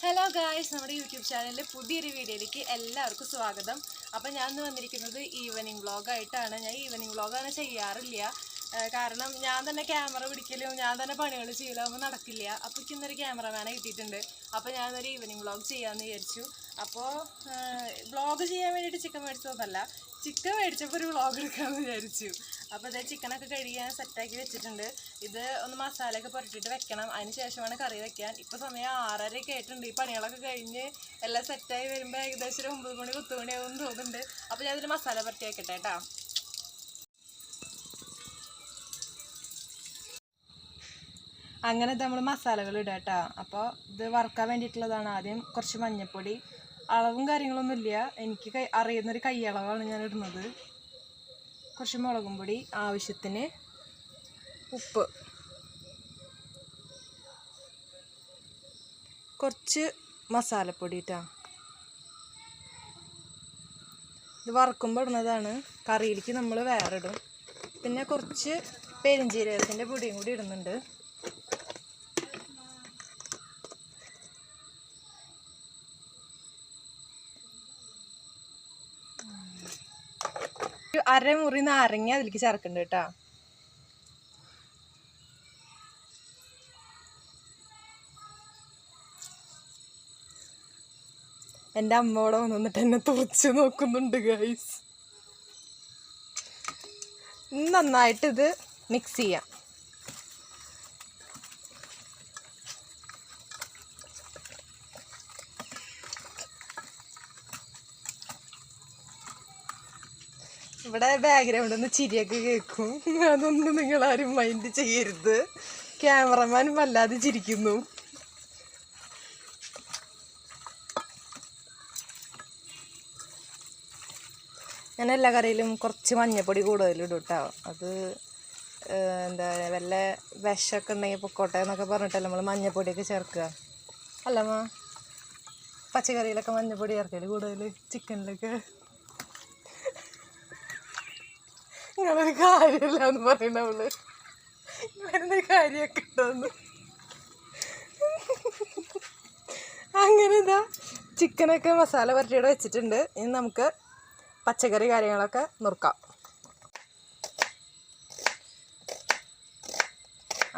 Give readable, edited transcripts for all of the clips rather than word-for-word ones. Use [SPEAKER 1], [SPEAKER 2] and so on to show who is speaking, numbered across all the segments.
[SPEAKER 1] Hello guys, നമ്മുടെ YouTube ചാനലിലെ പുതിയൊരു വീഡിയോയിലേക്ക് എല്ലാവർക്കും സ്വാഗതം. അപ്പം ഞാൻ ഇന്ന് വന്നിരിക്കുന്നത് ഈവനിങ് വ്ളോഗായിട്ടാണ്. ഞാൻ ഈവനിങ് വ്ളോഗാണ് ചെയ്യാറില്ല. കാരണം ഞാൻ തന്നെ ക്യാമറ പിടിക്കലും ഞാൻ തന്നെ പണികൾ ചെയ്യലാകുമ്പോൾ നടക്കില്ല. അപ്പോൾ ഇന്നൊരു ക്യാമറമാനെ കിട്ടിയിട്ടുണ്ട്. അപ്പോൾ ഞാനൊരു ഈവനിങ് വ്ളോഗ് ചെയ്യാമെന്ന് വിചാരിച്ചു. അപ്പോൾ വ്ളോഗ് ചെയ്യാൻ വേണ്ടിയിട്ട് ചിക്കൻ മേടിച്ചതൊന്നല്ല, ചിക്കൻ മേടിച്ചപ്പോൾ ഒരു വ്ളോഗ് എടുക്കാമെന്ന് വിചാരിച്ചു. അപ്പോൾ അതേ ചിക്കനൊക്കെ കഴുകി സെറ്റാക്കി വെച്ചിട്ടുണ്ട്. ഇത് ഒന്ന് മസാലയൊക്കെ പുരട്ടിയിട്ട് വെക്കണം. അതിന് ശേഷമാണ് കറി വെക്കാൻ. ഇപ്പോൾ സമയം 6:30 ആയിട്ടുണ്ട്. ഈ പണികളൊക്കെ കഴിഞ്ഞ് എല്ലാം സെറ്റായി വരുമ്പോൾ ഏകദേശം ഒരു 9 മണി 10 മണിയാകുമെന്ന് തോന്നുന്നുണ്ട്. അപ്പോൾ ഞാനിതിൽ മസാല പുരട്ടി വെക്കട്ടെ കേട്ടോ. അങ്ങനെ നമ്മൾ മസാലകൾ ഇടാം കേട്ടോ. അപ്പോൾ ഇത് വറുക്കാൻ വേണ്ടിയിട്ടുള്ളതാണ്. ആദ്യം കുറച്ച് മഞ്ഞൾപ്പൊടി, അളവും കാര്യങ്ങളൊന്നും ഇല്ല, എനിക്ക് അറിയുന്നൊരു കൈയളവാണ് ഞാൻ ഇടുന്നത്. കുറച്ച് മുളകും പൊടി, ആവശ്യത്തിന് ഉപ്പ്, കുറച്ച് മസാലപ്പൊടി ഇട്ടാ. ഇത് വറുക്കുമ്പോൾ ഇടുന്നതാണ്. കറിയിലേക്ക് നമ്മൾ വേറെ ഇടും. പിന്നെ കുറച്ച് പെരുംജീരകത്തിൻ്റെ പൊടിയും കൂടി ഇടുന്നുണ്ട്. ഒരു അരമുറി നാരങ്ങ അതിലേക്ക് ചേർക്കുന്നുണ്ട് കേട്ടോ. എൻ്റെ അമ്മയോടെ വന്നിട്ട് എന്നെ തുറച്ച് നോക്കുന്നുണ്ട് ഗൈസ്. നന്നായിട്ട് ഇത് മിക്സ് ചെയ്യാം. ഇവിടെ ബാക്ക്ഗ്രൗണ്ടിൽ നിന്ന് ചിരിയൊക്കെ കേൾക്കും. അതൊന്നും നിങ്ങളാരും മൈൻഡ് ചെയ്യരുത്. ക്യാമറമാൻ വല്ലാതെ ചിരിക്കുന്നു. ഞാൻ എല്ലാ കറിയിലും കുറച്ച് മഞ്ഞൾപ്പൊടി കൂടുതലിടും കേട്ടോ. അത് എന്താ വല്ല വിഷമൊക്കെ ഉണ്ടെങ്കിൽ പൊക്കോട്ടെ എന്നൊക്കെ പറഞ്ഞിട്ടല്ല നമ്മൾ മഞ്ഞൾപ്പൊടിയൊക്കെ ചേർക്കുക. അല്ലമ്മ, പച്ചക്കറിയിലൊക്കെ മഞ്ഞൾപ്പൊടി ചേർക്കല് കൂടുതൽ, ചിക്കനിലൊക്കെ. നിങ്ങളൊരു കാര്യമില്ല എന്ന് പറയണവള്, ഇങ്ങനൊരു കാര്യമൊക്കെ ഉണ്ടോന്ന്. അങ്ങനെ ഇതാ ചിക്കനൊക്കെ മസാല പുരട്ടിയുടെ വെച്ചിട്ടുണ്ട്. ഇനി നമുക്ക് പച്ചക്കറി കാര്യങ്ങളൊക്കെ നുറുക്കാം.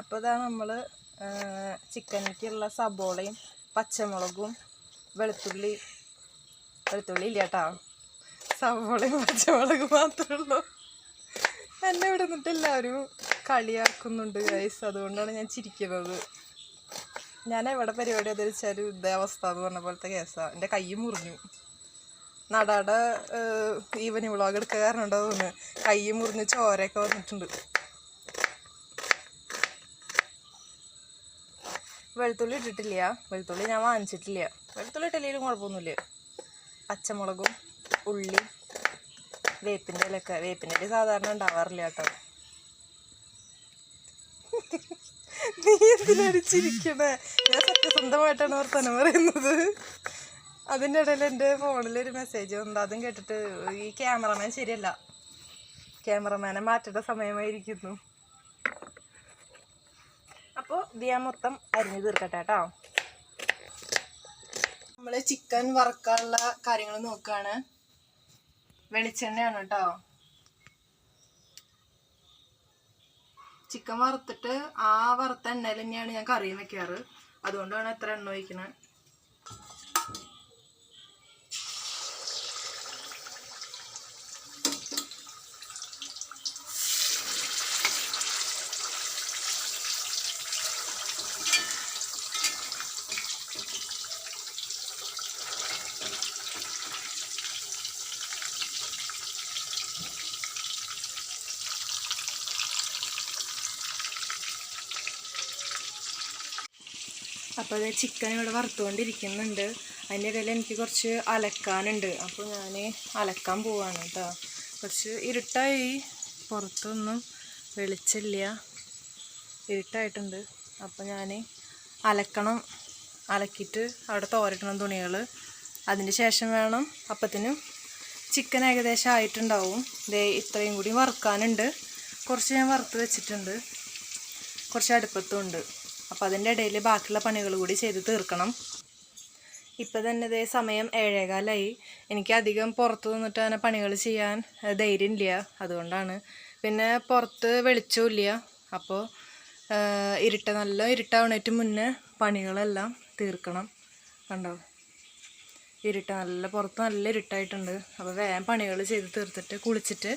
[SPEAKER 1] അപ്പോൾ ഇതാ നമ്മൾ ചിക്കനിലേക്കുള്ള സബോളയും പച്ചമുളകും വെളുത്തുള്ളി ഇല്ല കേട്ടോ, സബോളയും പച്ചമുളകും മാത്രമേ ഉള്ളൂ. എന്നെ ഇവിടെ നിന്നിട്ട് എല്ലാവരും കളിയാക്കുന്നുണ്ട് ഗൈസ്. അതുകൊണ്ടാണ് ഞാൻ ചിരിക്കുന്നത്. ഞാൻ എവിടെ പരിപാടി അതെച്ചാലും ഇതേ അവസ്ഥ എന്ന് പറഞ്ഞ പോലത്തെ കേസാണ്. എൻ്റെ കൈ മുറിഞ്ഞു. നടാടെ ഈവനിങ് വ്ളോഗ് എടുക്കുക കാരണം ഉണ്ടോ തോന്നുന്നു, കൈ മുറിഞ്ഞ് ചോരയൊക്കെ വന്നിട്ടുണ്ട്. വെളുത്തുള്ളി ഇട്ടിട്ടില്ല. വെളുത്തുള്ളി ഞാൻ വാങ്ങിച്ചിട്ടില്ല. വെളുത്തുള്ളി ഇട്ടില്ലെങ്കിലും കുഴപ്പമൊന്നുമില്ല. പച്ചമുളകും ഉള്ളി, വേപ്പിൻ്റെ ഇലയൊക്കെ. വേപ്പിൻ്റെ ഇല സാധാരണ ഉണ്ടാവാറില്ല കേട്ടോ. നീ എന്തിനടിച്ചിരിക്കണേ? ഞാൻ സത്യസന്ധമായിട്ടാണ് വർത്തമാനം പറയുന്നത്. അതിൻ്റെ ഇടയിൽ എൻ്റെ ഫോണിലൊരു മെസ്സേജ് വന്നു. അതും കേട്ടിട്ട് ഈ ക്യാമറമാൻ ശരിയല്ല, ക്യാമറമാനെ മാറ്റേണ്ട സമയമായിരിക്കുന്നു. അപ്പോൾ ഇത് ഞാൻ മൊത്തം അരിഞ്ഞ് തീർക്കട്ടെ കേട്ടോ. നമ്മൾ ചിക്കൻ വറുക്കാനുള്ള കാര്യങ്ങൾ നോക്കുകയാണ്. വെളിച്ചെണ്ണയാണ് കേട്ടോ. ചിക്കൻ വറുത്തിട്ട് ആ വറുത്ത എണ്ണയിൽ തന്നെയാണ് ഞാൻ കറിയും വെക്കാറ്. അതുകൊണ്ടാണ് എത്ര എണ്ണ ഒഴിക്കുന്നത്. അപ്പോൾ അത് ചിക്കൻ ഇവിടെ വറുത്തുകൊണ്ടിരിക്കുന്നുണ്ട്. അതിൻ്റെ ഇടയിൽ എനിക്ക് കുറച്ച് അലക്കാനുണ്ട്. അപ്പോൾ ഞാൻ അലക്കാൻ പോവാണ് കേട്ടോ. കുറച്ച് ഇരുട്ടായി, പുറത്തൊന്നും വെളിച്ചില്ല, ഇരുട്ടായിട്ടുണ്ട്. അപ്പോൾ ഞാൻ അലക്കണം. അലക്കിയിട്ട് അവിടെ തോരട്ടണം തുണികൾ. അതിന് ശേഷം വേണം അപ്പത്തിനും. ചിക്കൻ ഏകദേശം ആയിട്ടുണ്ടാവും. ദേ ഇത്രയും കൂടി വറുക്കാനുണ്ട്. കുറച്ച് ഞാൻ വറുത്ത് വെച്ചിട്ടുണ്ട്, കുറച്ച് അടുപ്പത്തും ഉണ്ട്. അപ്പോൾ അതിൻ്റെ ഇടയിൽ ബാക്കിയുള്ള പണികൾ കൂടി ചെയ്ത് തീർക്കണം. ഇപ്പം തന്നെ ഇതേ സമയം 7:15. എനിക്ക് അധികം പുറത്ത് നിന്നിട്ട് അങ്ങനെ പണികൾ ചെയ്യാൻ ധൈര്യമില്ല, അതുകൊണ്ടാണ്. പിന്നെ പുറത്ത് വെളിച്ചമില്ല. അപ്പോൾ നല്ല ഇരുട്ടാവണേറ്റ് മുന്നേ പണികളെല്ലാം തീർക്കണം. കണ്ടോ, പുറത്ത് നല്ല ഇരുട്ടായിട്ടുണ്ട്. അപ്പോൾ വേഗം പണികൾ ചെയ്ത് തീർത്തിട്ട് കുളിച്ചിട്ട്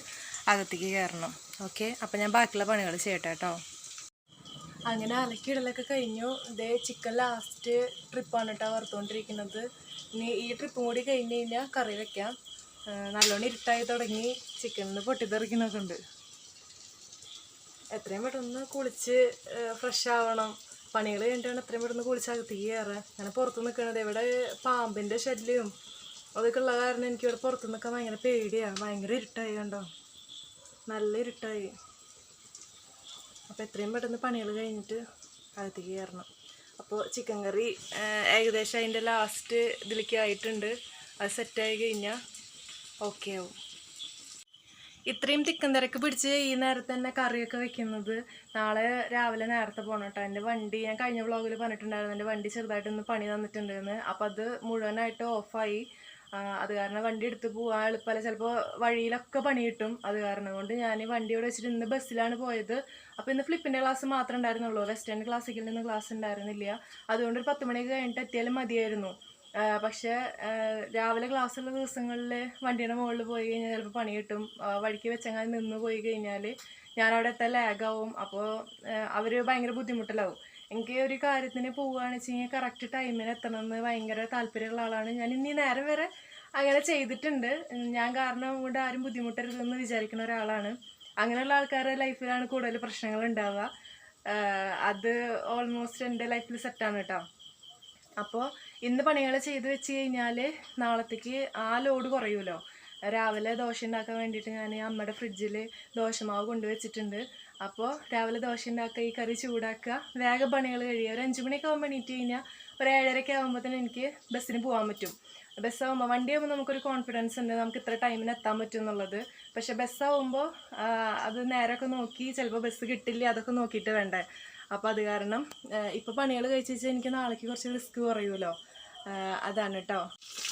[SPEAKER 1] അകത്തേക്ക് കയറണം. ഓക്കെ, അപ്പോൾ ഞാൻ ബാക്കിയുള്ള പണികൾ ചെയ്യട്ടെ കേട്ടോ. അങ്ങനെ അലക്കിയിടലൊക്കെ കഴിഞ്ഞു. ഇതേ ചിക്കൻ ലാസ്റ്റ് ട്രിപ്പാണ് കേട്ടോ വറുത്തുകൊണ്ടിരിക്കുന്നത്. ഇനി ഈ ട്രിപ്പും കൂടി കഴിഞ്ഞ് കഴിഞ്ഞാൽ കറി വെക്കാം. നല്ലോണം ഇരുട്ടായി തുടങ്ങി, ചിക്കനിൽ പൊട്ടിത്തെറിക്കുന്നൊക്കെ ഉണ്ട്. എത്രയും പെട്ടെന്ന് കുളിച്ച് ഫ്രഷ് ആവണം. പണികൾ കഴിഞ്ഞിട്ടാണ് എത്രയും പെട്ടെന്ന് കുളിച്ച് അകത്തേക്ക് കയറുക. അങ്ങനെ പുറത്ത് നിൽക്കണത് ഇവിടെ പാമ്പിൻ്റെ ശല്യവും അതൊക്കെ ഉള്ള കാരണം എനിക്കിവിടെ പുറത്ത് നിൽക്കാൻ ഭയങ്കര പേടിയാണ്. ഭയങ്കര ഇരുട്ടായി, കണ്ടോ, നല്ല ഇരുട്ടായി. അപ്പോൾ എത്രയും പെട്ടെന്ന് പണികൾ കഴിഞ്ഞിട്ട് അകത്തേക്ക് കയറണം. അപ്പോൾ ചിക്കൻ കറി ഏകദേശം അതിൻ്റെ ലാസ്റ്റ് ഇതിലേക്ക് ആയിട്ടുണ്ട്. അത് സെറ്റായി കഴിഞ്ഞാൽ ഓക്കെ ആവും. ഇത്രയും തിക്കൻ തിരക്ക് പിടിച്ച് ഈ നേരത്തെ തന്നെ കറിയൊക്കെ വെക്കുന്നത്. നാളെ രാവിലെ നേരത്തെ പോകണം കേട്ടോ. എൻ്റെ വണ്ടി ഞാൻ കഴിഞ്ഞ വ്ളോഗിൽ പറഞ്ഞിട്ടുണ്ടായിരുന്നു, എൻ്റെ വണ്ടി ചെറുതായിട്ടൊന്ന് പണി തന്നിട്ടുണ്ടെന്ന്. അപ്പോൾ അത് മുഴുവനായിട്ട് ഓഫായി. അത് കാരണം വണ്ടി എടുത്ത് പോകാൻ എളുപ്പമല്ല. ചിലപ്പോൾ വഴിയിലൊക്കെ പണി കിട്ടും. അത് കാരണം കൊണ്ട് ഞാൻ വണ്ടി ഇവിടെ വെച്ചിട്ട് ഇന്ന് ബസ്സിലാണ് പോയത്. അപ്പോൾ ഇന്ന് ഫ്ലിപ്പിൻ്റെ ക്ലാസ് മാത്രമേ ഉണ്ടായിരുന്നുള്ളൂ. വെസ്റ്റേൺ ക്ലാസിക്കിൽ നിന്ന് ക്ലാസ് ഉണ്ടായിരുന്നില്ല. അതുകൊണ്ട് ഒരു 10 മണിക്ക് കഴിഞ്ഞിട്ട് എത്തിയാലും മതിയായിരുന്നു. പക്ഷേ രാവിലെ ക്ലാസ്സുള്ള ദിവസങ്ങളിൽ വണ്ടിയുടെ മുകളിൽ പോയി കഴിഞ്ഞാൽ ചിലപ്പോൾ പണി കിട്ടും. വഴിക്ക് വെച്ചങ്ങാൻ നിന്ന് പോയി കഴിഞ്ഞാൽ ഞാനവിടെ എത്താൻ ലാഗാവും. അപ്പോൾ അവർ ഭയങ്കര ബുദ്ധിമുട്ടിലാവും. എനിക്ക് ഒരു കാര്യത്തിന് പോവുകയാണെന്ന് വെച്ച് കഴിഞ്ഞാൽ കറക്റ്റ് ടൈമിന് എത്തണമെന്ന് ഭയങ്കര താല്പര്യമുള്ള ആളാണ് ഞാൻ. ഇനി നേരം വരെ അങ്ങനെ ചെയ്തിട്ടുണ്ട്. ഞാൻ കാരണം കൊണ്ട് ആരും ബുദ്ധിമുട്ടരുതെന്ന് വിചാരിക്കുന്ന ഒരാളാണ്. അങ്ങനെയുള്ള ആൾക്കാരുടെ ലൈഫിലാണ് കൂടുതൽ പ്രശ്നങ്ങൾ ഉണ്ടാവുക. അത് ഓൾമോസ്റ്റ് എൻ്റെ ലൈഫിൽ സെറ്റാണ് കേട്ടോ. അപ്പോൾ ഇന്ന് പണികൾ ചെയ്ത് വെച്ച് കഴിഞ്ഞാൽ നാളത്തേക്ക് ആ ലോഡ് കുറയുമല്ലോ. രാവിലെ ദോശ ഉണ്ടാക്കാൻ വേണ്ടിയിട്ട് ഞാൻ അമ്മയുടെ ഫ്രിഡ്ജിൽ ദോശമാവ് കൊണ്ടുവച്ചിട്ടുണ്ട്. അപ്പോൾ രാവിലെ ദോശ ഉണ്ടാക്കുക, ഈ കറി ചൂടാക്കുക, വേഗം പണികൾ കഴിയുക. ഒരു 5 മണിയൊക്കെ ആകുമ്പോൾ എണീറ്റ് കഴിഞ്ഞാൽ ഒരു 7:30 ആകുമ്പോഴത്തേനും എനിക്ക് ബസ്സിന് പോകാൻ പറ്റും. ബസ്സാകുമ്പോൾ വണ്ടിയാകുമ്പോൾ നമുക്കൊരു കോൺഫിഡൻസ് ഉണ്ട്, നമുക്ക് ഇത്ര ടൈമിന് എത്താൻ പറ്റും എന്നുള്ളത്. പക്ഷെ ബസ്സാകുമ്പോൾ അത് നേരമൊക്കെ നോക്കി ചിലപ്പോൾ ബസ് കിട്ടില്ല, അതൊക്കെ നോക്കിയിട്ട് വേണ്ടേ. അപ്പോൾ അത് കാരണം ഇപ്പോൾ പണികൾ കഴിച്ച് വെച്ചാൽ എനിക്ക് നാളേക്ക് കുറച്ച് റിസ്ക് കുറയുമല്ലോ. അതാണ് കേട്ടോ.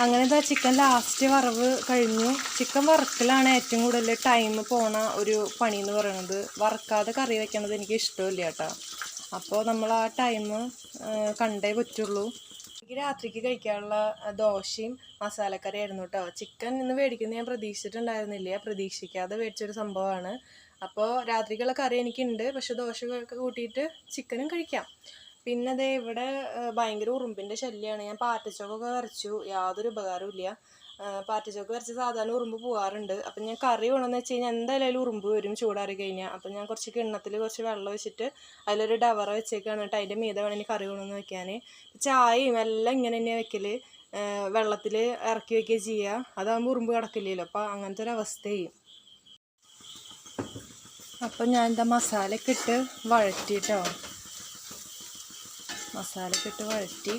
[SPEAKER 1] അങ്ങനത്തെ ചിക്കൻ ലാസ്റ്റ് വറവ് കഴിഞ്ഞു. ചിക്കൻ വറുക്കലാണ് ഏറ്റവും കൂടുതൽ ടൈം പോണ ഒരു പണി എന്ന് പറയുന്നത്. വറുക്കാതെ കറി വയ്ക്കണത് എനിക്ക് ഇഷ്ടമില്ല കേട്ടോ. അപ്പോൾ നമ്മൾ ആ ടൈം കണ്ടേ പറ്റുള്ളൂ. എനിക്ക് രാത്രിക്ക് കഴിക്കാനുള്ള ദോശയും മസാലക്കറി ആയിരുന്നു കേട്ടോ. ചിക്കൻ ഇന്ന് മേടിക്കുന്നത് ഞാൻ പ്രതീക്ഷിച്ചിട്ടുണ്ടായിരുന്നില്ല, പ്രതീക്ഷിക്കാതെ മേടിച്ചൊരു സംഭവമാണ്. അപ്പോൾ രാത്രിക്കുള്ള കറി എനിക്കുണ്ട്, പക്ഷെ ദോശ കൂട്ടിയിട്ട് ചിക്കനും കഴിക്കാം. പിന്നെ അതേ ഇവിടെ ഭയങ്കര ഉറുമ്പിൻ്റെ ശല്യമാണ്. ഞാൻ പാറ്റച്ചോക്കൊക്കെ വരച്ചു, യാതൊരു ഉപകാരവും ഇല്ല. പാറ്റച്ചോക്ക് വരച്ച് സാധാരണ ഉറുമ്പ് പോകാറുണ്ട്. അപ്പം ഞാൻ കറി വേണമെന്ന് വെച്ച് കഴിഞ്ഞാൽ എന്തായാലും ഉറുമ്പ് വരും ചൂടാറി കഴിഞ്ഞാൽ. അപ്പം ഞാൻ കുറച്ച് കിണ്ണത്തിൽ കുറച്ച് വെള്ളം വെച്ചിട്ട് അതിലൊരു ഡവറ വെച്ചേക്കാണ് കേട്ടോ. അതിൻ്റെ മീതെ വേണം എനിക്ക് കറി വേണമെന്ന് വെക്കാൻ. ചായയും എല്ലാം ഇങ്ങനെ തന്നെ വെക്കൽ, വെള്ളത്തിൽ ഇറക്കി വയ്ക്കുക ചെയ്യുക. അതാകുമ്പോൾ ഉറുമ്പ് കിടക്കില്ലല്ലോ. അപ്പം അങ്ങനത്തെ ഒരു അവസ്ഥയും. അപ്പം ഞാൻ എന്താ മസാലയൊക്കെ ഇട്ട് വഴറ്റിട്ടോ. മസാലയൊക്കെ ഇട്ട് വഴറ്റി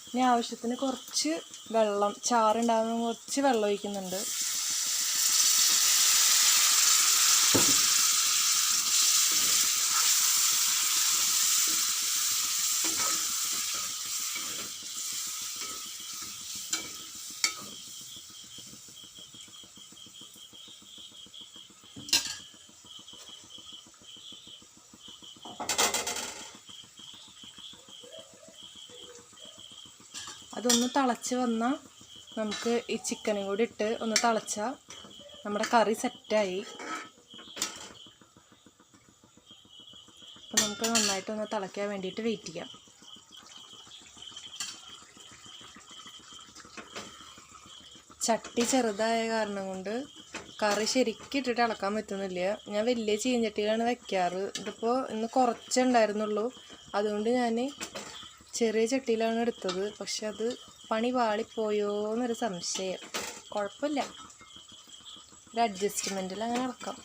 [SPEAKER 1] ഇനി ആവശ്യത്തിന് കുറച്ച് വെള്ളം, ചാറുണ്ടാകുന്ന കുറച്ച് വെള്ളം ഒഴിക്കുന്നുണ്ട്. അതൊന്ന് തിളച്ച് വന്നാൽ നമുക്ക് ഈ ചിക്കനും കൂടി ഇട്ട് ഒന്ന് തിളച്ചാൽ നമ്മുടെ കറി സെറ്റായി. അപ്പോൾ നമുക്ക് നന്നായിട്ടൊന്ന് തിളയ്ക്കാൻ വേണ്ടിയിട്ട് വെയിറ്റ് ചെയ്യാം. ചട്ടി ചെറുതായ കാരണം കൊണ്ട് കറി ശരിക്കും ഇട്ടിട്ട് ഇളക്കാൻ പറ്റുന്നില്ല. ഞാൻ വലിയ ചീഞ്ചട്ടിയിലാണ് വെക്കാറ്. ഇതിപ്പോൾ ഇന്ന് കുറച്ചേ ഉണ്ടായിരുന്നുള്ളൂ, അതുകൊണ്ട് ഞാൻ ചെറിയ ചട്ടിയിലാണ് എടുത്തത്. പക്ഷെ അത് പണി പാളിപ്പോയോ എന്നൊരു സംശയം. കുഴപ്പമില്ല, ഒരു അഡ്ജസ്റ്റ്മെൻറ്റിൽ അങ്ങനെ ഇറക്കാം.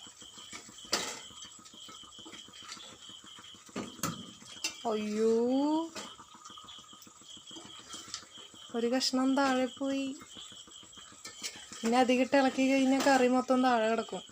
[SPEAKER 1] അയ്യോ, ഒരു കഷ്ണം താഴെ പോയി. പിന്നെ അധികം ഇളക്കി കഴിഞ്ഞാൽ കറി മൊത്തം താഴെ കിടക്കും.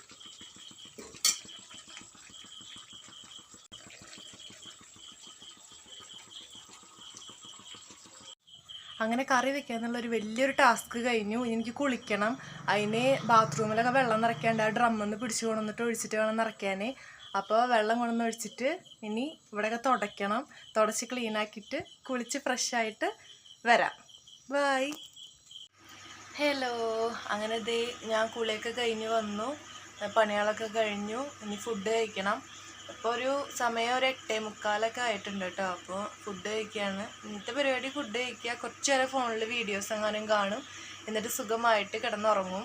[SPEAKER 1] അങ്ങനെ കറി വെക്കുക എന്നുള്ളൊരു വലിയൊരു ടാസ്ക് കഴിഞ്ഞു. എനിക്ക് കുളിക്കണം. അതിന് ബാത്റൂമിലൊക്കെ വെള്ളം നിറയ്ക്കാണ്ട് ആ ഡ്രമ്മിന്ന് പിടിച്ച് കൊണ്ടുവന്നിട്ട് ഒഴിച്ചിട്ട് വേണം നിറയ്ക്കാൻ. അപ്പോൾ വെള്ളം കൊണ്ടുവന്ന് ഒഴിച്ചിട്ട് ഇനി ഇവിടെയൊക്കെ തുടയ്ക്കണം. തുടച്ച് ക്ലീനാക്കിയിട്ട് കുളിച്ച് ഫ്രഷായിട്ട് വരാം. ബൈ. ഹലോ, അങ്ങനെ ദേ ഞാൻ കുളിയൊക്കെ കഴിഞ്ഞ് വന്നു, പണികളൊക്കെ കഴിഞ്ഞു. ഇനി ഫുഡ് കഴിക്കണം. ഇപ്പോൾ ഒരു സമയം ഒരു 8:45 ആയിട്ടുണ്ട് കേട്ടോ. അപ്പോൾ ഫുഡ് കഴിക്കുകയാണ്. ഇന്നത്തെ പരിപാടി ഫുഡ് കഴിക്കുക, കുറച്ച് നേരം ഫോണിൽ വീഡിയോസ് എങ്ങാനും കാണും, എന്നിട്ട് സുഖമായിട്ട് കിടന്നുറങ്ങും.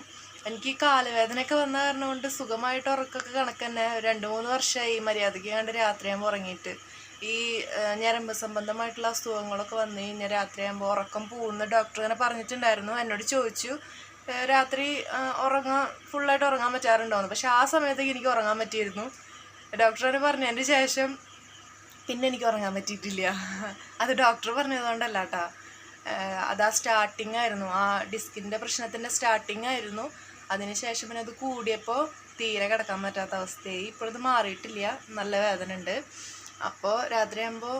[SPEAKER 1] എനിക്ക് കാലുവേദനയൊക്കെ വന്ന കാരണം കൊണ്ട് സുഖമായിട്ട് ഉറക്കമൊക്കെ കണക്ക് തന്നെ. 2-3 വർഷമായി മര്യാദയ്ക്ക് കണ്ട് രാത്രിയാകുമ്പോൾ ഉറങ്ങിയിട്ട്. ഈ ഞരമ്പ് സംബന്ധമായിട്ടുള്ള അസുഖങ്ങളൊക്കെ വന്നു കഴിഞ്ഞാൽ രാത്രിയാകുമ്പോൾ ഉറക്കം പോകുന്ന ഡോക്ടർ ഇങ്ങനെ പറഞ്ഞിട്ടുണ്ടായിരുന്നു. എന്നോട് ചോദിച്ചു രാത്രി ഫുള്ളായിട്ട് ഉറങ്ങാൻ പറ്റാറുണ്ടോയെന്ന്. പക്ഷെ ആ സമയത്തേക്ക് എനിക്ക് ഉറങ്ങാൻ പറ്റിയിരുന്നു. ഡോക്ടറിന് പറഞ്ഞതിന് ശേഷം പിന്നെ എനിക്ക് ഉറങ്ങാൻ പറ്റിയിട്ടില്ല. അത് ഡോക്ടർ പറഞ്ഞതുകൊണ്ടല്ല കേട്ടോ, അത് ആ സ്റ്റാർട്ടിങ് ആയിരുന്നു, ആ ഡിസ്കിൻ്റെ പ്രശ്നത്തിൻ്റെ സ്റ്റാർട്ടിങ് ആയിരുന്നു. അതിനുശേഷം പിന്നെ അത് കൂടിയപ്പോൾ തീരെ കിടക്കാൻ പറ്റാത്ത അവസ്ഥയായി. ഇപ്പോഴത് മാറിയിട്ടില്ല, നല്ല വേദന ഉണ്ട്. അപ്പോൾ രാത്രിയാകുമ്പോൾ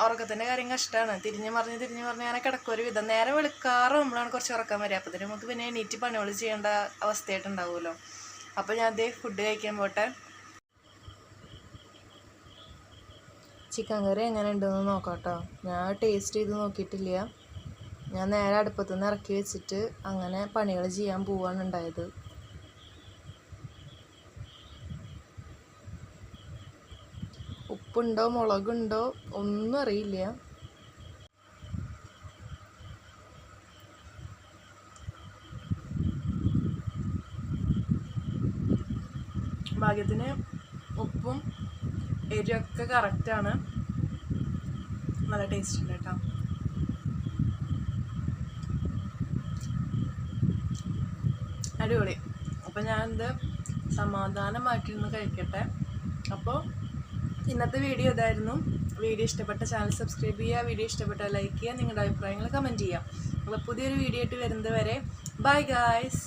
[SPEAKER 1] ഉറക്കത്തിൻ്റെ കാര്യം കഷ്ടമാണ്. തിരിഞ്ഞ് മറിഞ്ഞ് അങ്ങനെ കിടക്കും ഒരു വിധം. നേരെ വെളുക്കാറാകുമ്പോഴാണ് കുറച്ച് ഉറക്കാൻ വരിക. അപ്പോൾ തന്നെ നമുക്ക് പിന്നെ എണീറ്റ് പണികൾ ചെയ്യേണ്ട അവസ്ഥയായിട്ടുണ്ടാവുമല്ലോ. അപ്പോൾ ഞാൻ അതേ ഫുഡ് കഴിക്കാൻ പോട്ടെ. ചിക്കൻ കറി എങ്ങനെ ഉണ്ടെന്ന് നോക്കാം കേട്ടോ. ഞാൻ ടേസ്റ്റ് ചെയ്ത് നോക്കിയിട്ടില്ല. ഞാൻ നേരെ അടുപ്പത്തു നിന്ന് ഇറക്കി വെച്ചിട്ട് അങ്ങനെ പണികൾ ചെയ്യാൻ പോവാണ് ഉണ്ടായത്. ഉപ്പുണ്ടോ മുളകുണ്ടോ ഒന്നും അറിയില്ല. ഭാഗ്യത്തിന് ഉപ്പും എരിവൊക്കെ കറക്റ്റാണ്. നല്ല ടേസ്റ്റ് ഉണ്ട് കേട്ടോ. അടിപൊളി. അപ്പോൾ ഞാനിത് സമാധാനമായിട്ടിരുന്ന് കഴിക്കട്ടെ. അപ്പോൾ ഇന്നത്തെ വീഡിയോ ഇതായിരുന്നു. വീഡിയോ ഇഷ്ടപ്പെട്ട ചാനൽ സബ്സ്ക്രൈബ് ചെയ്യുക, വീഡിയോ ഇഷ്ടപ്പെട്ട ലൈക്ക് ചെയ്യുക, നിങ്ങളുടെ അഭിപ്രായങ്ങൾ കമൻറ്റ് ചെയ്യുക. അപ്പോൾ പുതിയൊരു വീഡിയോ ആയിട്ട് വരുന്നത് വരെ ബൈ ഗായ്സ്.